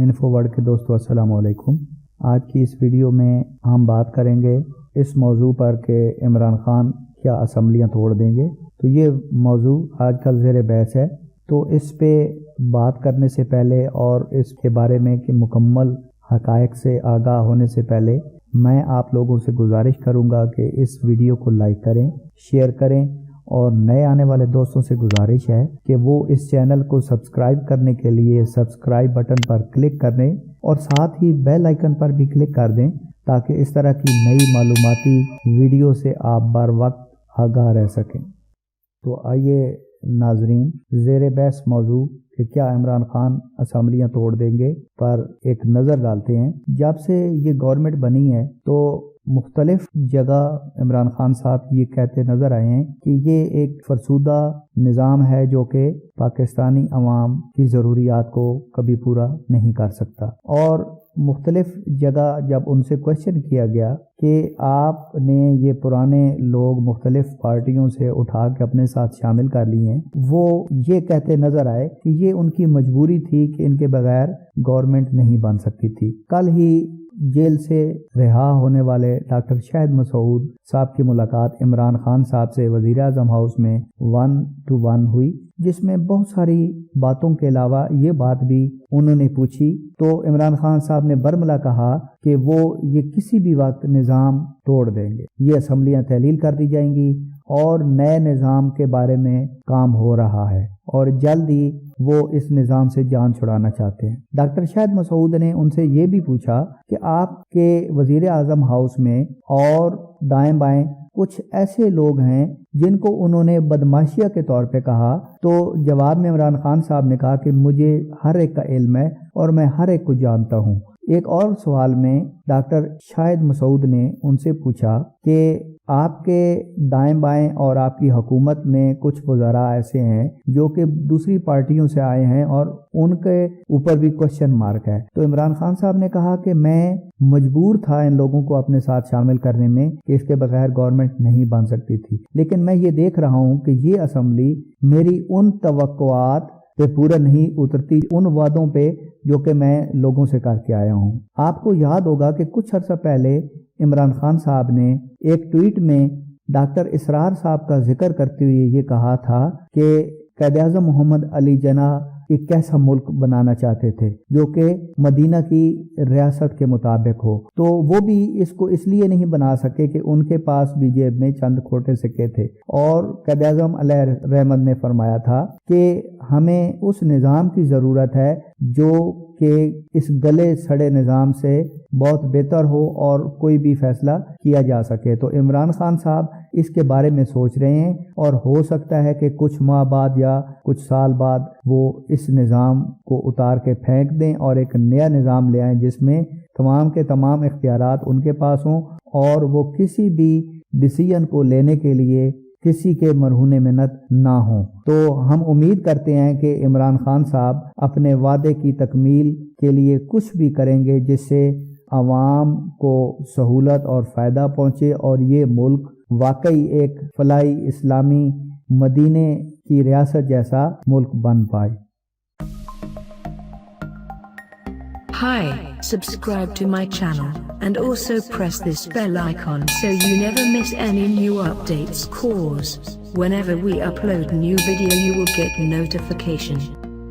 Info word کے دوستو السلام علیکم۔ آج کی اس ویڈیو میں ہم بات کریں گے اس موضوع پر کہ عمران خان کیا اسمبلیاں توڑ دیں گے۔ تو یہ موضوع آج کل زیر بحث ہے، تو اس پہ بات کرنے سے پہلے اور اس کے بارے میں کہ مکمل حقائق سے آگاہ ہونے سے پہلے میں آپ لوگوں سے گزارش کروں گا کہ اس ویڈیو کو لائک کریں، شیئر کریں، اور نئے آنے والے دوستوں سے گزارش ہے کہ وہ اس چینل کو سبسکرائب کرنے کے لیے سبسکرائب بٹن پر کلک کر دیں اور ساتھ ہی بیل آئیکن پر بھی کلک کر دیں تاکہ اس طرح کی نئی معلوماتی ویڈیو سے آپ بر وقت آگاہ رہ سکیں۔ تو آئیے ناظرین، زیر بحث موضوع کہ کیا عمران خان اسمبلیاں توڑ دیں گے پر ایک نظر ڈالتے ہیں۔ جب سے یہ گورنمنٹ بنی ہے تو مختلف جگہ عمران خان صاحب یہ کہتے نظر آئے ہیں کہ یہ ایک فرسودہ نظام ہے جو کہ پاکستانی عوام کی ضروریات کو کبھی پورا نہیں کر سکتا، اور مختلف جگہ جب ان سے کوشچن کیا گیا کہ آپ نے یہ پرانے لوگ مختلف پارٹیوں سے اٹھا کے اپنے ساتھ شامل کر لیے ہیں، وہ یہ کہتے نظر آئے کہ یہ ان کی مجبوری تھی کہ ان کے بغیر گورنمنٹ نہیں بن سکتی تھی۔ کل ہی جیل سے رہا ہونے والے ڈاکٹر شاہد مسعود صاحب کی ملاقات عمران خان صاحب سے وزیر اعظم ہاؤس میں 1 to 1 ہوئی، جس میں بہت ساری باتوں کے علاوہ یہ بات بھی انہوں نے پوچھی۔ تو عمران خان صاحب نے برملا کہا کہ وہ یہ کسی بھی وقت نظام توڑ دیں گے، یہ اسمبلیاں تحلیل کر دی جائیں گی اور نئے نظام کے بارے میں کام ہو رہا ہے اور جلد ہی وہ اس نظام سے جان چھڑانا چاہتے ہیں۔ ڈاکٹر شاہد مسعود نے ان سے یہ بھی پوچھا کہ آپ کے وزیر اعظم ہاؤس میں اور دائیں بائیں کچھ ایسے لوگ ہیں جن کو انہوں نے بدماشیہ کے طور پہ کہا، تو جواب میں عمران خان صاحب نے کہا کہ مجھے ہر ایک کا علم ہے اور میں ہر ایک کو جانتا ہوں۔ ایک اور سوال میں ڈاکٹر شاہد مسعود نے ان سے پوچھا کہ آپ کے دائیں بائیں اور آپ کی حکومت میں کچھ وزراء ایسے ہیں جو کہ دوسری پارٹیوں سے آئے ہیں اور ان کے اوپر بھی کوشچن مارک ہے۔ تو عمران خان صاحب نے کہا کہ میں مجبور تھا ان لوگوں کو اپنے ساتھ شامل کرنے میں کہ اس کے بغیر گورنمنٹ نہیں بن سکتی تھی، لیکن میں یہ دیکھ رہا ہوں کہ یہ اسمبلی میری ان توقعات پہ پورا نہیں اترتی، ان وعدوں پہ جو کہ میں لوگوں سے کر کے آیا ہوں۔ آپ کو یاد ہوگا کہ کچھ عرصہ پہلے عمران خان صاحب نے ایک ٹویٹ میں ڈاکٹر اسرار صاحب کا ذکر کرتے ہوئے یہ کہا تھا کہ قائد اعظم محمد علی جناح ایک کیسا ملک بنانا چاہتے تھے جو کہ مدینہ کی ریاست کے مطابق ہو، تو وہ بھی اس کو اس لیے نہیں بنا سکے کہ ان کے پاس بھی جیب میں چند کھوٹے سکے تھے، اور قائد اعظم علیہ رحمت نے فرمایا تھا کہ ہمیں اس نظام کی ضرورت ہے جو کہ اس گلے سڑے نظام سے بہت بہتر ہو اور کوئی بھی فیصلہ کیا جا سکے۔ تو عمران خان صاحب اس کے بارے میں سوچ رہے ہیں اور ہو سکتا ہے کہ کچھ ماہ بعد یا کچھ سال بعد وہ اس نظام کو اتار کے پھینک دیں اور ایک نیا نظام لے آئیں جس میں تمام کے تمام اختیارات ان کے پاس ہوں اور وہ کسی بھی ڈیسیژن کو لینے کے لیے کسی کے مرہون منت نہ ہوں۔ تو ہم امید کرتے ہیں کہ عمران خان صاحب اپنے وعدے کی تکمیل کے لیے کچھ بھی کریں گے جس سے عوام کو سہولت اور فائدہ پہنچے اور یہ ملک واقعی ایک فلاحی اسلامی مدینے کی ریاست جیسا ملک بن پائے۔ Hi, subscribe to my channel and also press this bell icon so you never miss any new updates, cause whenever we upload new video you will get notification.